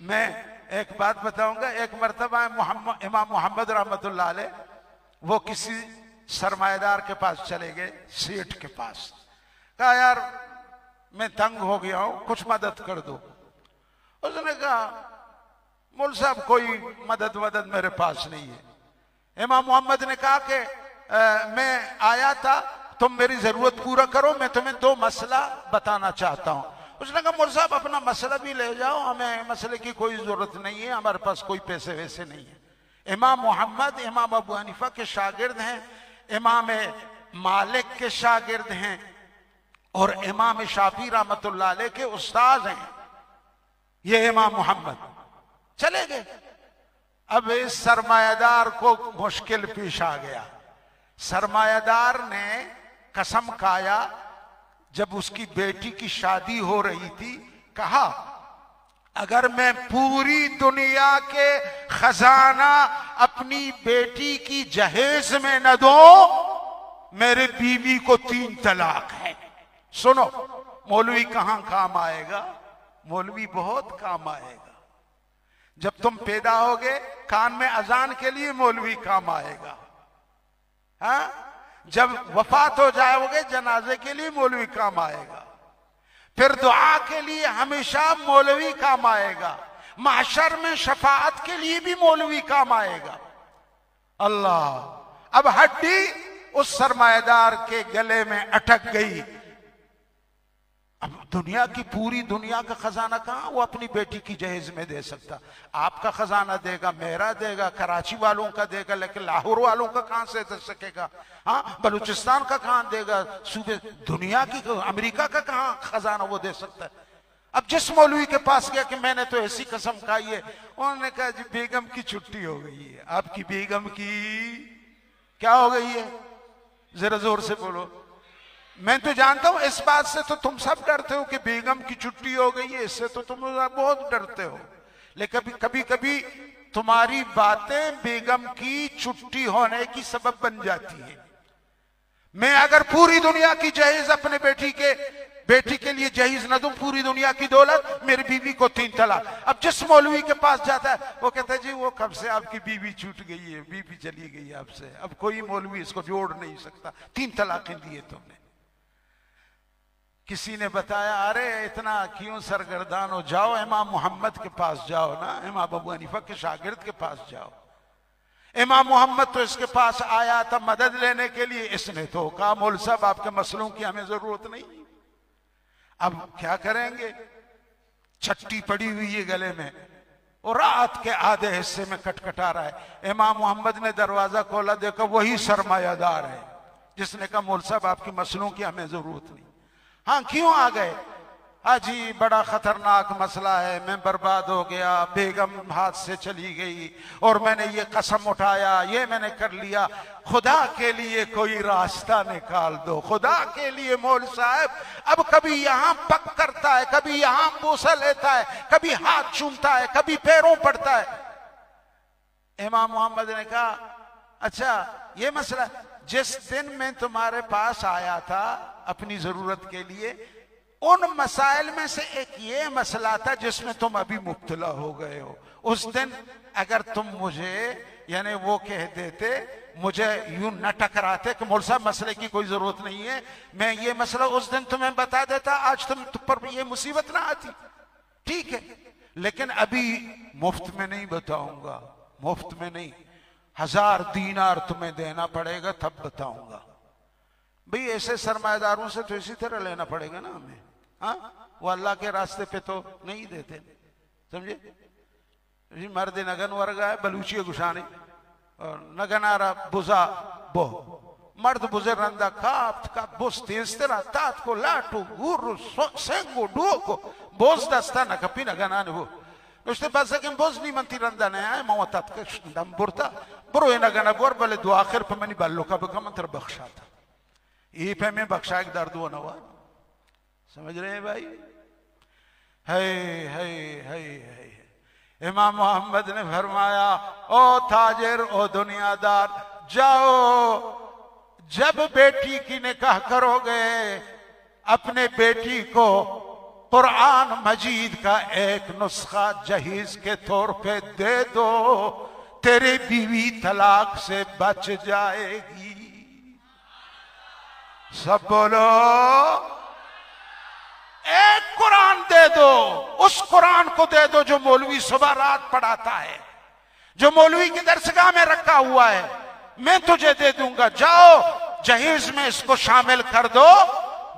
मैं एक बात बताऊंगा। एक मर्तबा इमाम मोहम्मद रहमतुल्लाह अलैह वो किसी सरमाएदार के पास चले गए, सेठ के पास। कहा यार मैं तंग हो गया हूं, कुछ मदद कर दो। उसने कहा मौलवी साहब कोई मदद मेरे पास नहीं है। इमाम मोहम्मद ने कहा कि मैं आया था, तुम मेरी जरूरत पूरा करो, मैं तुम्हें दो मसला बताना चाहता हूं। उसने कहा मौलवी साहब अपना मसला भी ले जाओ, हमें मसले की कोई जरूरत नहीं है, हमारे पास कोई पैसे वैसे नहीं है। इमाम मोहम्मद इमाम अबू हनीफा के शागिर्द हैं, इमाम मालिक के शागिर्द हैं और इमाम शाफी रहमतुल्लाह अलैह के उस्ताद हैं ये इमाम मोहम्मद। चले गए। अब इस सरमायादार को मुश्किल पेश आ गया। सरमायादार ने कसम खाया, जब उसकी बेटी की शादी हो रही थी, कहा अगर मैं पूरी दुनिया के खजाना अपनी बेटी की जहेज में न दूं, मेरे बीवी को 3 तलाक है। सुनो, मौलवी कहां काम आएगा? मौलवी बहुत काम आएगा। जब तुम पैदा होगे कान में अजान के लिए मौलवी काम आएगा। हाँ, जब वफात हो जाओगे जनाजे के लिए मौलवी काम आएगा। फिर दुआ के लिए हमेशा मौलवी काम आएगा। महशर में शफाअत के लिए भी मौलवी काम आएगा। अल्लाह। अब हड्डी उस सरमाएदार के गले में अटक गई। अब दुनिया की पूरी दुनिया का खजाना कहां वो अपनी बेटी की जहेज में दे सकता? आपका खजाना देगा, मेरा देगा, कराची वालों का देगा, लेकिन लाहौर वालों का कहां से दे सकेगा? हाँ, बलूचिस्तान का कहां देगा? सूबे दुनिया की, अमेरिका का कहां खजाना वो दे सकता है? अब जिस मौलवी के पास गया कि मैंने तो ऐसी कसम खाई है, उन्होंने कहा जी बेगम की छुट्टी हो गई है। आपकी बेगम की क्या हो गई है? जरा जोर से बोलो। मैं तो जानता हूं इस बात से तो तुम सब डरते हो कि बेगम की छुट्टी हो गई है, इससे तो तुम बहुत डरते हो। लेकिन कभी कभी तुम्हारी बातें बेगम की छुट्टी होने की सबब बन जाती है। मैं अगर पूरी दुनिया की जहेज अपने बेटी के लिए जहेज न दूं, पूरी दुनिया की दौलत, मेरी बीवी को 3 तलाक। अब जिस मौलवी के पास जाता है वो कहता है जी वो कब से आपकी बीवी छूट गई है, बीवी चली गई है आपसे, अब कोई मौलवी इसको जोड़ नहीं सकता, 3 तलाकें दिए तुमने। किसी ने बताया अरे इतना क्यों सरगर्दान हो, जाओ इमाम मोहम्मद के पास जाओ ना, इमाम अबू हनीफा के शागिर्द के पास जाओ। इमाम मोहम्मद तो इसके पास आया था मदद लेने के लिए, इसने तो कहा मौलवी साहब आपके मसलों की हमें जरूरत नहीं। अब क्या करेंगे? छट्टी पड़ी हुई है गले में और रात के आधे हिस्से में कटकटा रहा है। इमाम मोहम्मद ने दरवाजा खोला, देखा वही सरमायादार है जिसने कहा मौलवी साहब आपकी मसलों की हमें जरूरत नहीं। हाँ, क्यों आ गए? हाजी बड़ा खतरनाक मसला है, मैं बर्बाद हो गया, बेगम हाथ से चली गई और मैंने ये कसम उठाया, ये मैंने कर लिया, खुदा के लिए कोई रास्ता निकाल दो, खुदा के लिए मौलवी साहब। अब कभी यहां पक करता है, कभी यहां बोसा लेता है, कभी हाथ चूमता है, कभी पैरों पड़ता है। इमाम मोहम्मद ने कहा अच्छा ये मसला, जिस दिन मैं तुम्हारे पास आया था अपनी जरूरत के लिए, उन मसाइल में से एक ये मसला था जिसमें तुम अभी मुब्तला हो गए हो। उस दिन अगर तुम मुझे यानी वो कह देते, मुझे यूं न टकराते कि मौलवी साहब मसले की कोई जरूरत नहीं है, मैं ये मसला उस दिन तुम्हें बता देता, आज तुम पर ये मुसीबत ना आती। ठीक है, लेकिन अभी मुफ्त में नहीं बताऊंगा, मुफ्त में नहीं, 1000 दीनार तुम्हें देना पड़ेगा तब बताऊंगा। भाई ऐसे सरमाएदारों से तो इसी तरह लेना पड़ेगा ना हमें। हाँ, वो अल्लाह के रास्ते पे तो नहीं देते, समझे? मर्द नगन वर्गा है बलूची गुशानी और नगनारा बुजा बो मर्द बुजे रंदा का बुस तेस्तेरा तात को लाटू गुरु सेंगो डुओको बोस दस्ता न कपी नगनाने वो उसते बस के बोस नहीं मनती रंदा ने आए मौतात के दम बुरता बरो नगना बोर बले दो आखिर पे मनी बालों का बका मंत्र बख्शा था ये पे में बख्शा एक दर्द हुआ नवा। समझ रहे हैं भाई? है इमाम मोहम्मद ने फरमाया ओ ताजिर ओ दुनियादार, जाओ जब बेटी की निकाह करोगे अपने बेटी को कुरान मजीद का एक नुस्खा जहीज के तौर पे दे दो, तेरी बीवी तलाक से बच जाएगी। सब बोलो, एक कुरान दे दो, उस कुरान को दे दो जो मौलवी सुबह रात पढ़ाता है, जो मौलवी की दरसगाह में रखा हुआ है। मैं तुझे दे दूंगा, जाओ जहीज में इसको शामिल कर दो।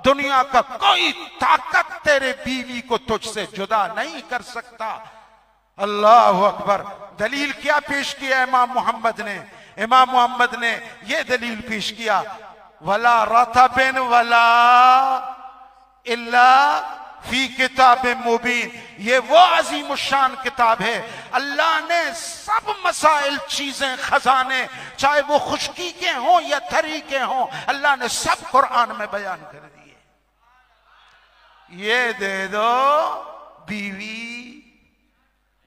दुनिया का कोई ताकत तेरे बीवी को तुझसे जुदा नहीं कर सकता। अल्लाह अकबर। दलील क्या पेश किया इमाम मोहम्मद ने? इमाम मोहम्मद ने यह दलील पेश किया, वला रतबिन वला इल्ला फी किताब मुबीन। ये वो अजीम शान किताब है, अल्लाह ने सब मसाइल, चीजें, खजाने, चाहे वो खुशकी के हों या तरी के हों, अल्लाह ने सब कुरान में बयान कर दिए। ये दे दो, बीवी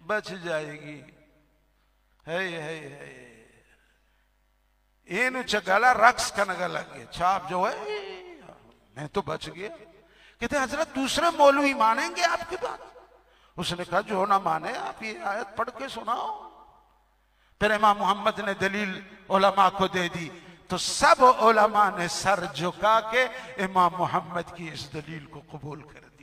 बच जाएगी। है इन चगला रक्स का नगा लगे छाप जो है, मैं तो बच गया। कहते हजरत दूसरे मौलवी मानेंगे आपकी बात? उसने कहा जो ना माने आप ये आयत पढ़ के सुनाओ। फिर इमाम मोहम्मद ने दलील उलमा को दे दी, तो सब उलमा ने सर झुका के इमाम मोहम्मद की इस दलील को कबूल कर दिया।